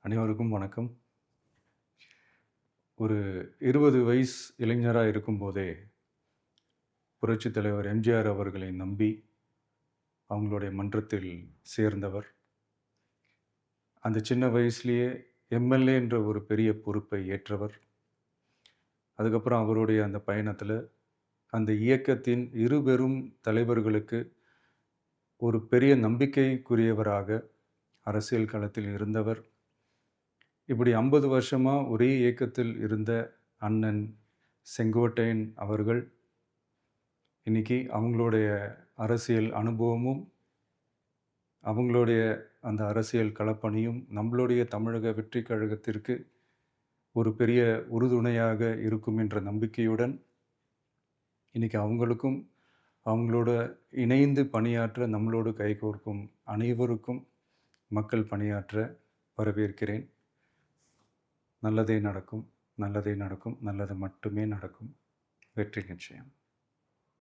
அனைவருக்கும் வணக்கம். ஒரு 20 வயசு இளைஞரா இருக்கும்போதே, புரட்சித் தலைவர் எம்ஜிஆர் அவர்களை நம்பி, அவங்களுடைய மன்றத்தில் சேர்ந்தவர். அந்த சின்ன வயசுலயே எம்எல்ஏ என்ற ஒரு பெரிய பொறுப்பை ஏற்றவர். அதுக்கப்புறம் அவருடைய அந்த பயணத்தில, அந்த இயக்கத்தின் இருபெரும் தலைவர்களுக்கு ஒரு பெரிய நம்பிக்கைக்குரியவராக அரசியல் களத்தில் இருந்தவர். இப்படி 50 வருஷமா ஒரே இயக்கத்தில் இருந்த அண்ணன் செங்கோட்டையன் அவர்கள், இன்னைக்கு அவங்களுடைய அரசியல் அனுபவமும், அவங்களுடைய அந்த அரசியல் களப்பணியும் நம்மளுடைய தமிழக வெற்றிக் கழகத்திற்கு ஒரு பெரிய உறுதுணையாக இருக்கும் என்ற நம்பிக்கையுடன், இன்னைக்கு அவங்களுக்கும், அவங்களோட இணைந்து பணியாற்ற நம்மளோடு கைகோர்க்கும் அனைவருக்கும் மக்கள் பணியாற்ற வரவேற்கிறேன். நல்லதே நடக்கும், நல்லதே நடக்கும், நல்லது மட்டுமே நடக்கும். வெற்றி நிச்சயம்.